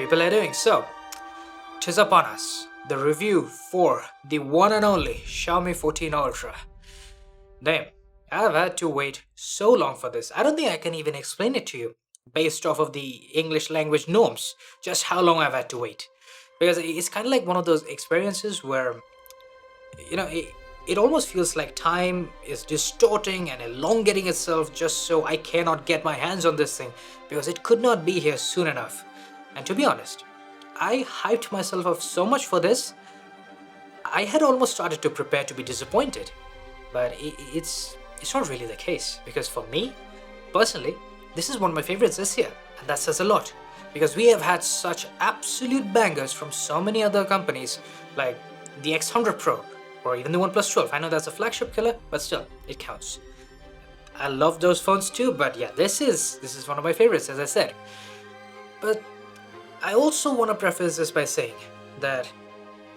people are doing? So, 'tis upon us, the review for the one and only Xiaomi 14 Ultra. Damn, I've had to wait so long for this. I don't think I can even explain it to you based off of the English language norms, just how long I've had to wait. Because it's kind of like one of those experiences where, it almost feels like time is distorting and elongating itself just so I cannot get my hands on this thing because it could not be here soon enough. And to be honest, I hyped myself up so much for this, I had almost started to prepare to be disappointed. But it's not really the case, because for me, personally, this is one of my favorites this year, and that says a lot. Because we have had such absolute bangers from so many other companies, like the X100 Pro, or even the OnePlus 12. I know that's a flagship killer, but still, it counts. I love those phones too, but yeah, this is one of my favorites, as I said. But I also want to preface this by saying that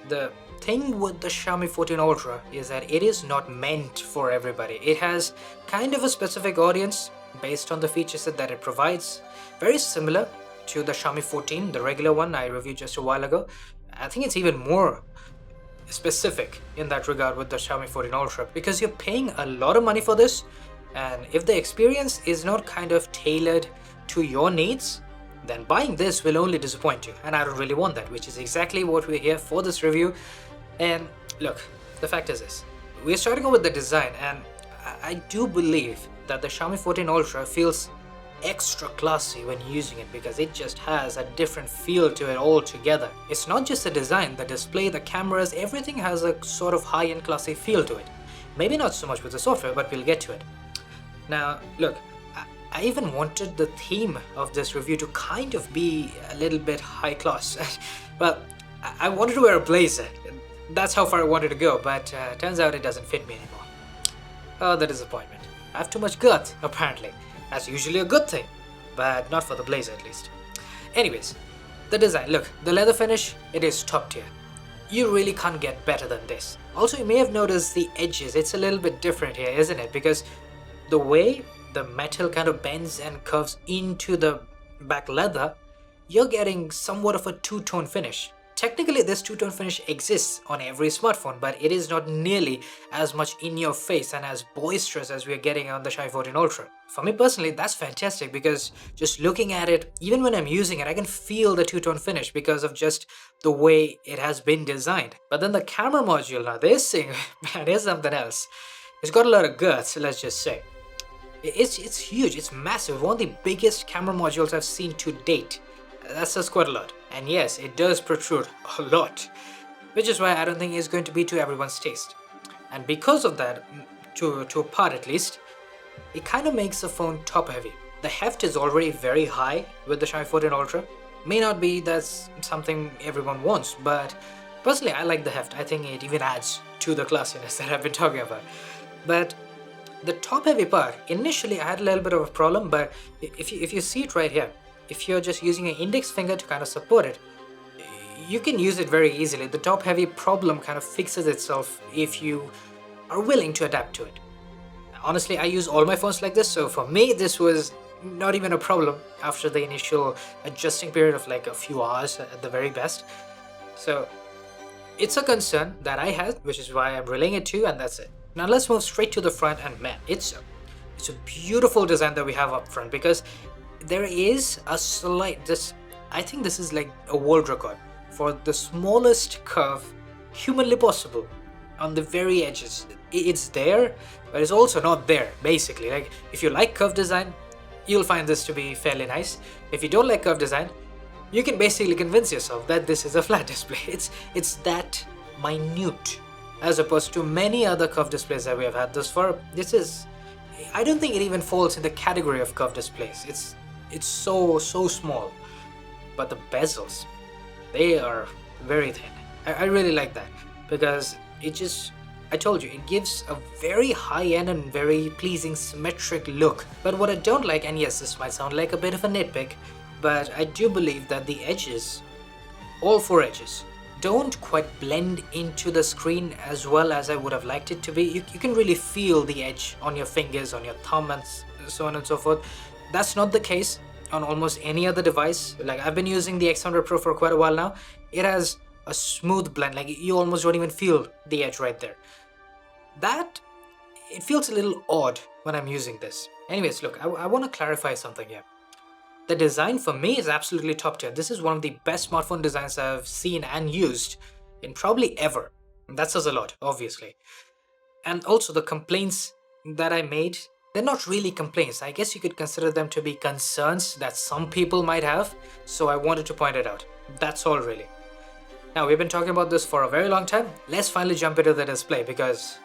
the thing with the Xiaomi 14 Ultra is that it is not meant for everybody. It has kind of a specific audience based on the feature set that it provides, very similar to the Xiaomi 14, the regular one I reviewed just a while ago. I think it's even more specific in that regard with the Xiaomi 14 Ultra, because you're paying a lot of money for this, and if the experience is not kind of tailored to your needs, then buying this will only disappoint you, and I don't really want that, which is exactly what we're here for this review. And look, the fact is this, we're starting off with the design, and I do believe that the Xiaomi 14 Ultra feels extra classy when using it because it just has a different feel to it altogether. It's not just the design, the display, the cameras, everything has a sort of high-end classy feel to it. Maybe not so much with the software, but we'll get to it. Now, look, I even wanted the theme of this review to kind of be a little bit high class. But I wanted to wear a blazer. That's how far I wanted to go, but turns out it doesn't fit me anymore. Oh, the disappointment. I have too much girth, apparently. That's usually a good thing, but not for the blazer at least. Anyways, the design. Look, the leather finish, it is top tier. You really can't get better than this. Also, you may have noticed the edges. It's a little bit different here, isn't it? Because the way the metal kind of bends and curves into the back leather, you're getting somewhat of a two-tone finish. Technically, this two-tone finish exists on every smartphone, but it is not nearly as much in your face and as boisterous as we are getting on the Xiaomi 14 Ultra. For me personally, that's fantastic because just looking at it, even when I'm using it, I can feel the two-tone finish because of just the way it has been designed. But then the camera module, now this thing, man, is something else. It's got a lot of guts, let's just say. It's huge, it's massive, one of the biggest camera modules I've seen to date. That says quite a lot. And yes, it does protrude a lot, which is why I don't think it's going to be to everyone's taste. And because of that, to a part at least, it kind of makes the phone top heavy. The heft is already very high with the Xiaomi 14 Ultra. May not be that's something everyone wants, but personally I like the heft. I think it even adds to the classiness that I've been talking about. But the top heavy part, initially I had a little bit of a problem, but if you see it right here, if you're just using your index finger to kind of support it, you can use it very easily. The top heavy problem kind of fixes itself if you are willing to adapt to it. Honestly, I use all my phones like this, so for me this was not even a problem after the initial adjusting period of like a few hours at the very best. So it's a concern that I had, which is why I'm relaying it to you, and that's it. Now let's move straight to the front, and man, it's a beautiful design that we have up front, because there is a slight, I think this is like a world record for the smallest curve humanly possible on the very edges. It's there, but it's also not there, basically. Like, if you like curve design, you'll find this to be fairly nice. If you don't like curve design, you can basically convince yourself that this is a flat display. It's that minute, as opposed to many other curved displays that we have had thus far. I don't think it even falls in the category of curved displays. It's so small. But the bezels, they are very thin. I really like that, because I told you, it gives a very high-end and very pleasing symmetric look. But what I don't like, and yes, this might sound like a bit of a nitpick, but I do believe that the edges, all four edges, don't quite blend into the screen as well as I would have liked it to be. You can really feel the edge on your fingers, on your thumb, and so on and so forth. That's not the case on almost any other device. Like I've been using the X100 Pro for quite a while now. It has a smooth blend, like you almost don't even feel the edge right there. That, it feels a little odd when I'm using this. Anyways, look, I want to clarify something here. The design for me is absolutely top tier. This is one of the best smartphone designs I've seen and used in probably ever. That says a lot, obviously. And also the complaints that I made, they're not really complaints. I guess you could consider them to be concerns that some people might have. So I wanted to point it out. That's all really. Now we've been talking about this for a very long time. Let's finally jump into the display because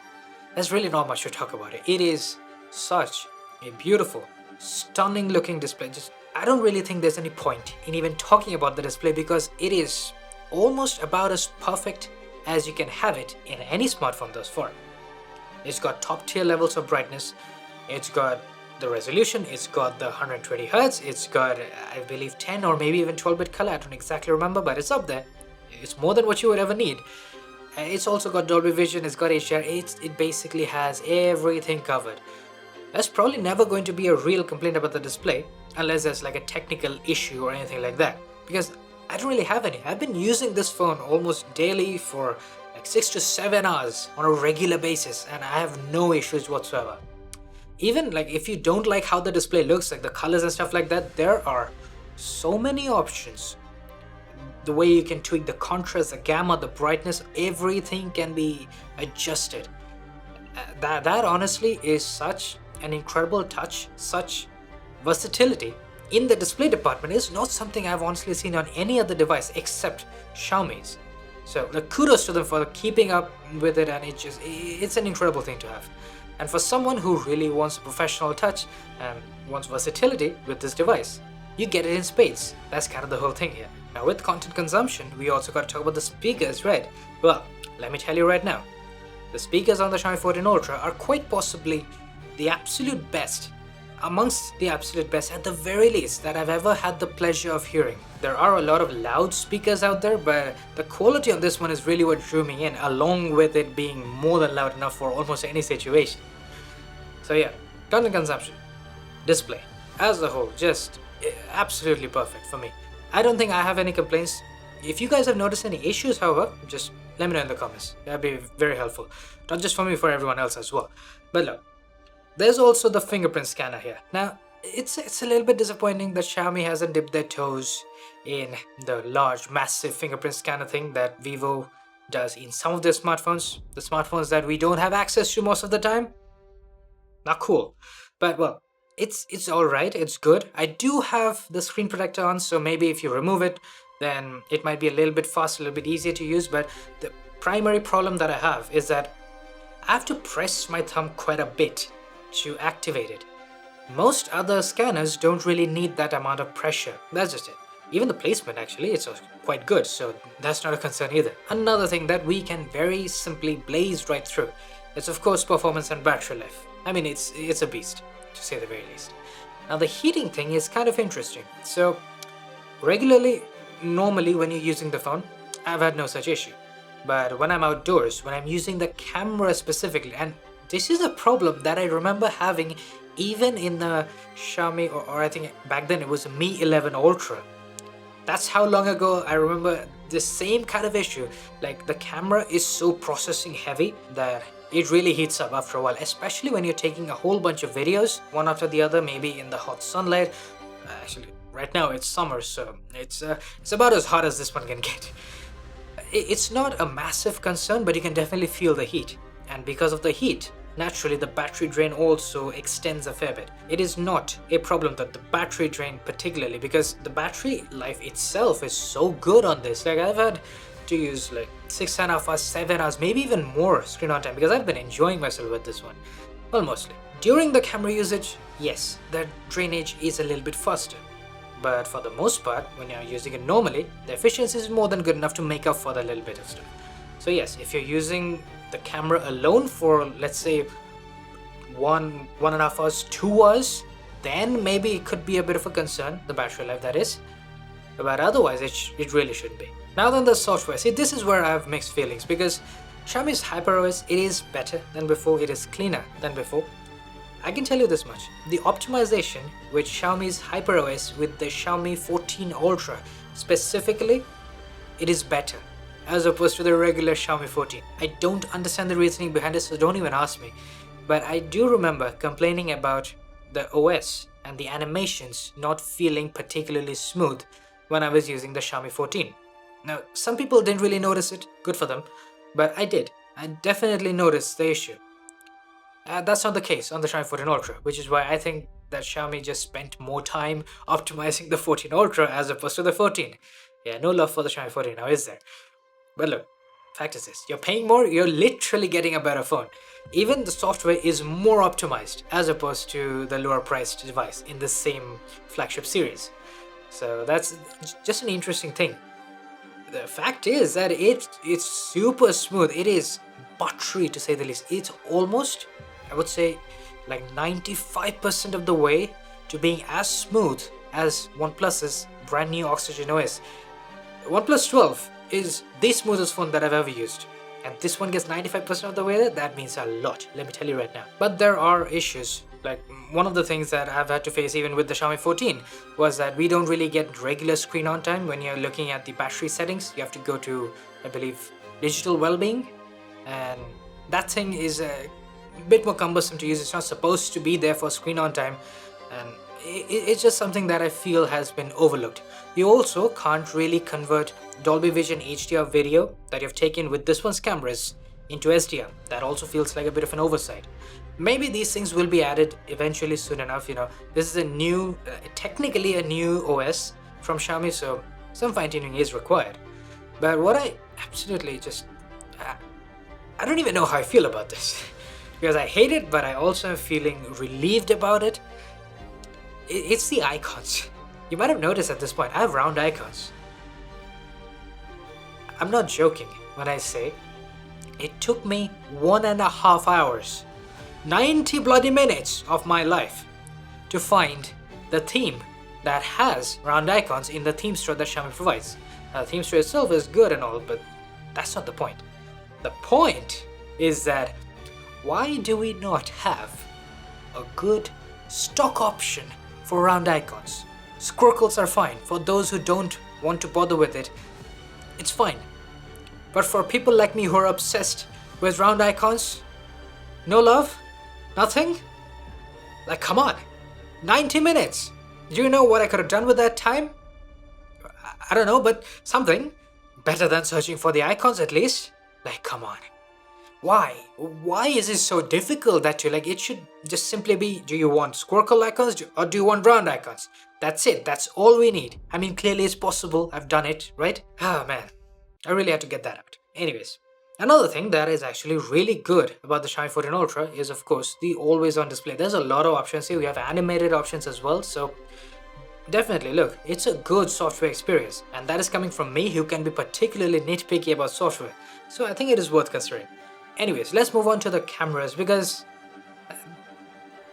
there's really not much to talk about it. It is such a beautiful, stunning looking display. I don't really think there's any point in even talking about the display because it is almost about as perfect as you can have it in any smartphone thus far. It's got top tier levels of brightness, it's got the resolution, it's got the 120 Hz, it's got I believe 10 or maybe even 12-bit color, I don't exactly remember, but it's up there. It's more than what you would ever need. It's also got Dolby Vision, it's got HDR, it basically has everything covered. That's probably never going to be a real complaint about the display unless there's like a technical issue or anything like that, because I don't really have any. I've been using this phone almost daily for like 6 to 7 hours on a regular basis and I have no issues whatsoever. Even like if you don't like how the display looks, like the colors and stuff like that, there are so many options. The way you can tweak the contrast, the gamma, the brightness, everything can be adjusted. That honestly is such an incredible touch. Such versatility in the display department is not something I've honestly seen on any other device except Xiaomi's. So like, kudos to them for keeping up with it, and it's an incredible thing to have. And for someone who really wants a professional touch and wants versatility with this device, you get it in spades. That's kind of the whole thing here. Now with content consumption, we also got to talk about the speakers, right? Well, let me tell you right now, the speakers on the Xiaomi 14 Ultra are quite possibly the absolute best, amongst the absolute best at the very least, that I've ever had the pleasure of hearing. There are a lot of loud speakers out there, but the quality on this one is really what drew me in, along with it being more than loud enough for almost any situation. So yeah, content consumption, display, as a whole, just absolutely perfect for me. I don't think I have any complaints. If you guys have noticed any issues, however, just let me know in the comments. That'd be very helpful. Not just for me, for everyone else as well. But look, there's also the fingerprint scanner here. Now, it's a little bit disappointing that Xiaomi hasn't dipped their toes in the large, massive fingerprint scanner thing that Vivo does in some of their smartphones. The smartphones that we don't have access to most of the time. Not cool. But well, it's alright, it's good. I do have the screen protector on, so maybe if you remove it, then it might be a little bit faster, a little bit easier to use. But the primary problem that I have is that I have to press my thumb quite a bit to activate it. Most other scanners don't really need that amount of pressure. That's just it. Even the placement actually, it's quite good, so that's not a concern either. Another thing that we can very simply blaze right through is of course performance and battery life. I mean, it's a beast, to say the very least. Now the heating thing is kind of interesting. So normally when you're using the phone, I've had no such issue. But when I'm outdoors, when I'm using the camera specifically, and this is a problem that I remember having even in the Xiaomi, or I think back then it was a Mi 11 Ultra. That's how long ago I remember the same kind of issue. Like the camera is so processing heavy that it really heats up after a while, especially when you're taking a whole bunch of videos, one after the other, maybe in the hot sunlight. Actually, right now it's summer, so it's about as hot as this one can get. It's not a massive concern, but you can definitely feel the heat. And because of the heat, naturally the battery drain also extends a fair bit. It is not a problem that the battery drain particularly, because the battery life itself is so good on this. Like I've had to use like 6.5 hours, 7 hours, maybe even more screen on time, because I've been enjoying myself with this one. Well, mostly. During the camera usage, yes, the drainage is a little bit faster. But for the most part, when you're using it normally, the efficiency is more than good enough to make up for the little bit of stuff. So yes, if you're using the camera alone for, let's say, 1.5 hours, 2 hours, then maybe it could be a bit of a concern, the battery life that is. But otherwise, it really shouldn't be. Now then, the software. See, this is where I have mixed feelings, because Xiaomi's HyperOS, it is better than before, it is cleaner than before. I can tell you this much. The optimization with Xiaomi's HyperOS with the Xiaomi 14 Ultra specifically, it is better as opposed to the regular Xiaomi 14. I don't understand the reasoning behind it, so don't even ask me. But I do remember complaining about the OS and the animations not feeling particularly smooth when I was using the Xiaomi 14. Now, some people didn't really notice it, good for them, but I did. I definitely noticed the issue. That's not the case on the Xiaomi 14 Ultra, which is why I think that Xiaomi just spent more time optimizing the 14 Ultra as opposed to the 14. Yeah, no love for the Xiaomi 14 now, is there? But look, fact is this, you're paying more, you're literally getting a better phone. Even the software is more optimized as opposed to the lower priced device in the same flagship series. So that's just an interesting thing. The fact is that it's super smooth. It is buttery to say the least. It's almost, I would say, like 95% of the way to being as smooth as OnePlus's brand new Oxygen OS. OnePlus 12 is the smoothest phone that I've ever used. And this one gets 95% of the way there, that means a lot, let me tell you right now. But there are issues. Like, one of the things that I've had to face even with the Xiaomi 14 was that we don't really get regular screen on time when you're looking at the battery settings. You have to go to, I believe, digital well-being, and that thing is a bit more cumbersome to use. It's not supposed to be there for screen on time, and it's just something that I feel has been overlooked. You also can't really convert Dolby Vision HDR video that you've taken with this one's cameras into SDR. That also feels like a bit of an oversight. Maybe these things will be added eventually soon enough. This is a new, technically a new OS from Xiaomi, so some fine-tuning is required. But what I absolutely just, I don't even know how I feel about this. Because I hate it, but I also am feeling relieved about it. It's the icons. You might have noticed at this point, I have round icons. I'm not joking when I say it took me 1.5 hours, 90 bloody minutes of my life to find the theme that has round icons in the theme store that Xiaomi provides. Now, the theme store itself is good and all, but that's not the point. The point is that why do we not have a good stock option for round icons? Squircles are fine. For those who don't want to bother with it, it's fine. But for people like me who are obsessed with round icons, no love? Nothing? Like, come on. 90 minutes. Do you know what I could have done with that time? I don't know, but something. Better than searching for the icons at least. Like, come on. Why? Why is it so difficult that it should just simply be, do you want squircle icons or do you want round icons? That's it. That's all we need. I mean, clearly it's possible. I've done it, right? Oh man, I really had to get that out. Anyways, another thing that is actually really good about the Xiaomi 14 Ultra is, of course, the always-on display. There's a lot of options here. We have animated options as well, so definitely, look, it's a good software experience, and that is coming from me who can be particularly nitpicky about software, so I think it is worth considering. Anyways, let's move on to the cameras, because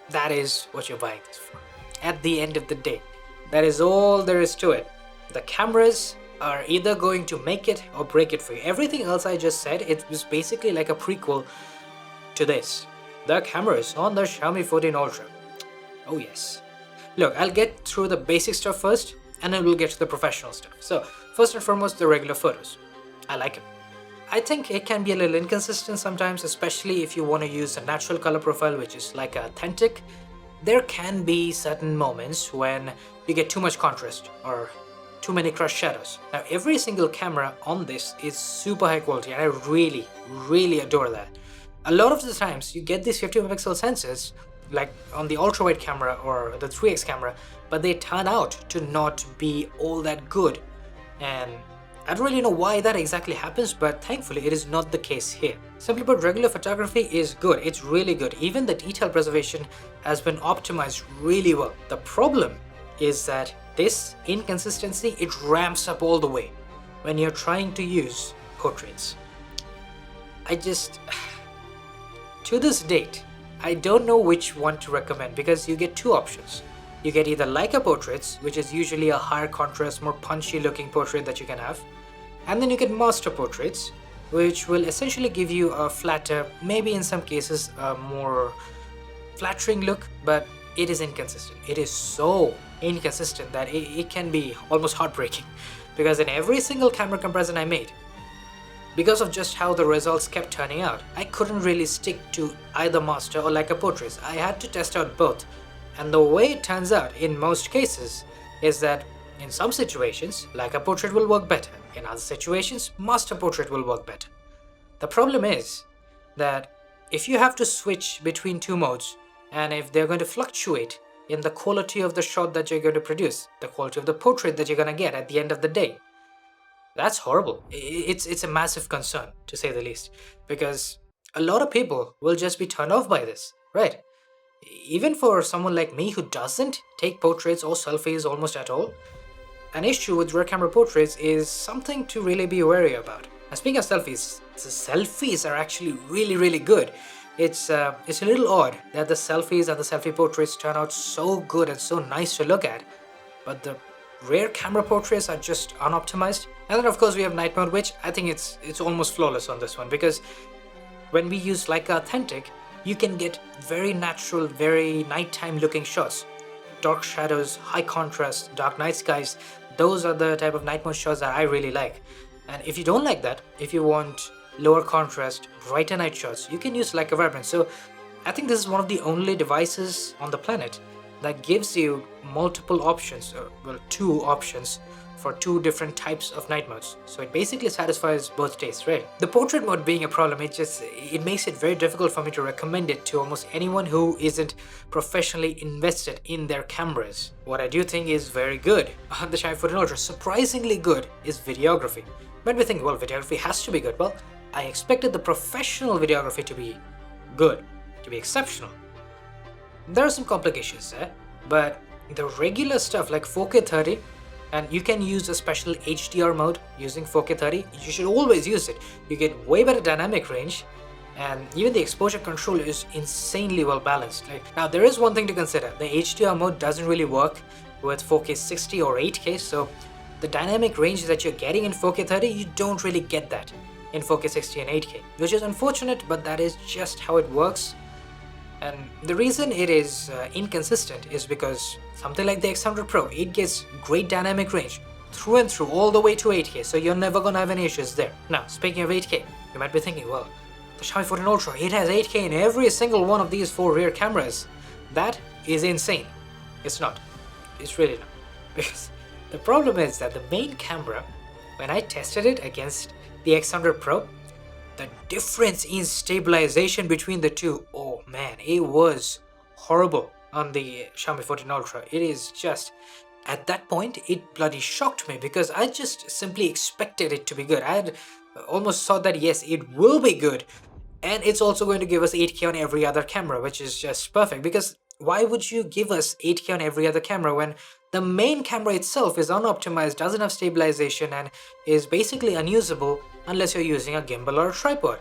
that is what you're buying this for. At the end of the day, that is all there is to it. The cameras are either going to make it or break it for you. Everything else I just said, it was basically like a prequel to this. The cameras on the Xiaomi 14 Ultra. Oh yes. Look, I'll get through the basic stuff first, and then we'll get to the professional stuff. So, first and foremost, the regular photos. I like it. I think it can be a little inconsistent sometimes, especially if you want to use a natural color profile, which is like authentic. There can be certain moments when you get too much contrast or too many crushed shadows. Now, every single camera on this is super high quality, and I really, really adore that. A lot of the times, you get these 50 megapixel sensors, like on the ultra-wide camera or the 3x camera, but they turn out to not be all that good. And I don't really know why that exactly happens, but thankfully it is not the case here. Simply put, regular photography is good. It's really good. Even the detail preservation has been optimized really well. The problem is that this inconsistency, it ramps up all the way when you're trying to use portraits. To this date, I don't know which one to recommend, because you get two options. You get either Leica portraits, which is usually a higher contrast, more punchy looking portrait that you can have, and then you get Maestro portraits, which will essentially give you a flatter, maybe in some cases a more flattering look, but it is inconsistent. It is so inconsistent that it can be almost heartbreaking, because in every single camera comparison I made, because of just how the results kept turning out, I couldn't really stick to either Master or Leica Portraits. I had to test out both, and the way it turns out in most cases is that in some situations, Leica Portrait will work better. In other situations, Master Portrait will work better. The problem is that if you have to switch between two modes, and if they're going to fluctuate in the quality of the shot that you're going to produce, the quality of the portrait that you're going to get at the end of the day, that's horrible. It's a massive concern, to say the least, because a lot of people will just be turned off by this, right? Even for someone like me who doesn't take portraits or selfies almost at all, an issue with rear camera portraits is something to really be wary about. And speaking of selfies, the selfies are actually really good. It's a little odd that the selfies and the selfie portraits turn out so good and so nice to look at, but the rear camera portraits are just unoptimized. And then of course we have night mode, which I think it's almost flawless on this one, because when we use Leica Authentic, you can get very natural, very nighttime looking shots. Dark shadows, high contrast, dark night skies, those are the type of night mode shots that I really like. And if you don't like that, if you want lower contrast, brighter night shots, you can use Leica Vibrance. So I think this is one of the only devices on the planet that gives you multiple options, or well, two options for two different types of night modes. So it basically satisfies both tastes, right? The portrait mode being a problem, it makes it very difficult for me to recommend it to almost anyone who isn't professionally invested in their cameras. What I do think is very good on the Xiaomi 14 Ultra, surprisingly good, is videography. When we think, well, videography has to be good, well, I expected the professional videography to be good, to be exceptional. There are some complications there, but the regular stuff like 4K 30, and you can use a special HDR mode using 4K 30, you should always use it. You get way better dynamic range, and even the exposure control is insanely well balanced. Now there is one thing to consider, the HDR mode doesn't really work with 4K 60 or 8K, so the dynamic range that you're getting in 4K 30, you don't really get that in 4K 60 and 8K, which is unfortunate, but that is just how it works. And the reason it is inconsistent is because something like the X100 Pro, it gets great dynamic range through and through all the way to 8K, so you're never gonna have any issues there. Now, speaking of 8K, you might be thinking, well, the Xiaomi 14 Ultra, it has 8K in every single one of these 4 rear cameras. That is insane. It's not. It's really not. Because the problem is that the main camera, when I tested it against the X100 Pro, the difference in stabilization between the two, oh man, it was horrible on the Xiaomi 14 Ultra. It is just, at that point, it bloody shocked me, because I just simply expected it to be good. I had almost thought that yes, it will be good, and it's also going to give us 8K on every other camera, which is just perfect, because why would you give us 8K on every other camera when the main camera itself is unoptimized, doesn't have stabilization, and is basically unusable unless you're using a gimbal or a tripod?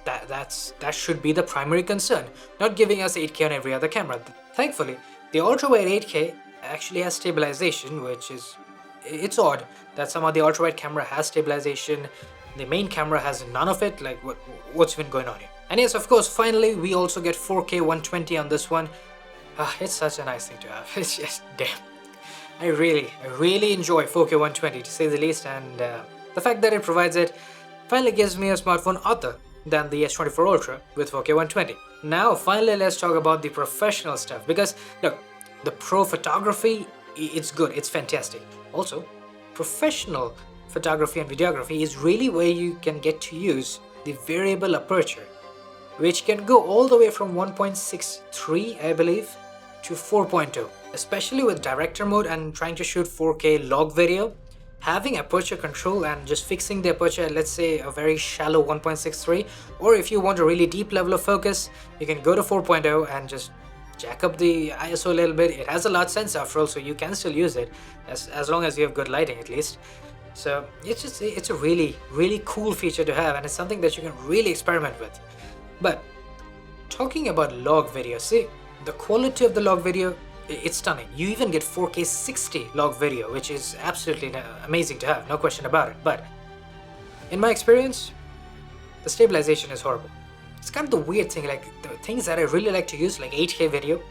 That should be the primary concern, not giving us 8K on every other camera. Thankfully, the ultrawide 8K actually has stabilization, which is, it's odd that somehow the ultrawide camera has stabilization, the main camera has none of it. Like, what's been going on here? And yes, of course, finally we also get 4K 120 on this one. It's such a nice thing to have. It's just, damn, I really enjoy 4K 120, to say the least, and the fact that it provides it finally gives me a smartphone other than the S24 Ultra with 4K 120. Now finally let's talk about the professional stuff, because look, the pro photography, it's good, it's fantastic. Also, professional photography and videography is really where you can get to use the variable aperture, which can go all the way from 1.63, I believe, to 4.0. Especially with director mode and trying to shoot 4K log video, having aperture control and just fixing the aperture at, let's say, a very shallow 1.63, or if you want a really deep level of focus, you can go to 4.0 and just jack up the ISO a little bit. It has a large sensor after all, so you can still use it as long as you have good lighting at least. So it's a really cool feature to have, and it's something that you can really experiment with. But talking about log video, see, the quality of the log video, it's stunning. You even get 4K 60 log video, which is absolutely amazing to have, no question about it. But in my experience, the stabilization is horrible. it's kind of the weird thing, like the things that I really like to use, like 8K video,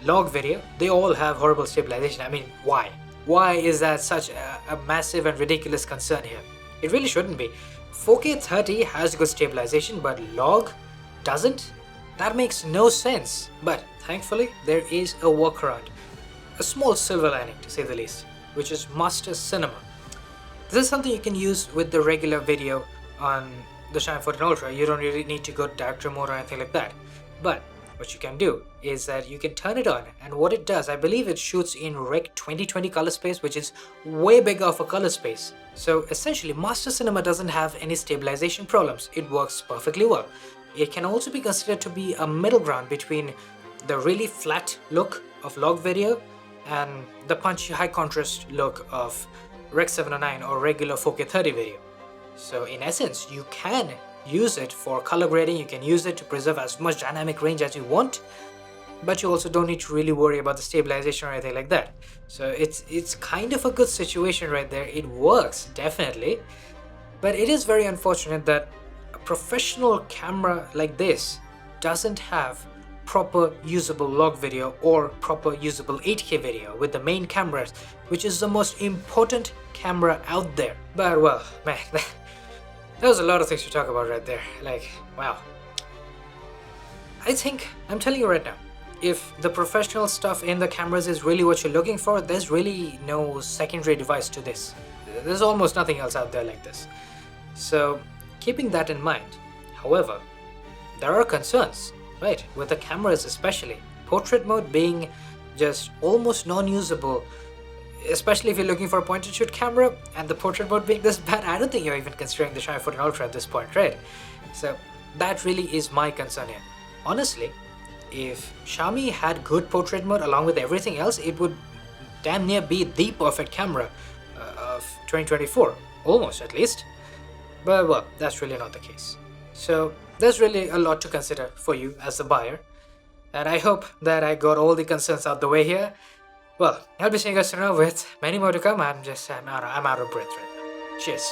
log video, they all have horrible stabilization. I mean, why? Why is that such a massive and ridiculous concern here? It really shouldn't be. 4K 30 has good stabilization, but log doesn't? That makes no sense. But thankfully, there is a workaround. A small silver lining, to say the least, which is Master Cinema. This is something you can use with the regular video on the Xiaomi 14 Ultra. You don't really need to go director mode or anything like that. But what you can do is that you can turn it on, and what it does, I believe it shoots in Rec 2020 color space, which is way bigger of a color space. So essentially, Master Cinema doesn't have any stabilization problems. It works perfectly well. It can also be considered to be a middle ground between the really flat look of log video and the punchy high contrast look of Rec 709 or regular 4K 30 video. So in essence, you can use it for color grading, you can use it to preserve as much dynamic range as you want, but you also don't need to really worry about the stabilization or anything like that. So it's kind of a good situation right there. It works, definitely, but it is very unfortunate that a professional camera like this doesn't have proper usable log video or proper usable 8K video with the main cameras, which is the most important camera out there. But well, man, there was a lot of things to talk about right there. Like, wow. I think, I'm telling you right now, if the professional stuff in the cameras is really what you're looking for, there's really no secondary device to this. There's almost nothing else out there like this. So, keeping that in mind, however, there are concerns, right? With the cameras especially. Portrait mode being just almost non-usable, especially if you're looking for a point-and-shoot camera, and the portrait mode being this bad, I don't think you're even considering the Xiaomi 14 Ultra at this point, right? So that really is my concern here. Honestly, if Xiaomi had good portrait mode along with everything else, it would damn near be the perfect camera of 2024, almost at least. But well, that's really not the case. So there's really a lot to consider for you as the buyer, and I hope that I got all the concerns out the way here. Well, I'll be seeing you guys tomorrow with many more to come. I'm out of breath right now. Cheers.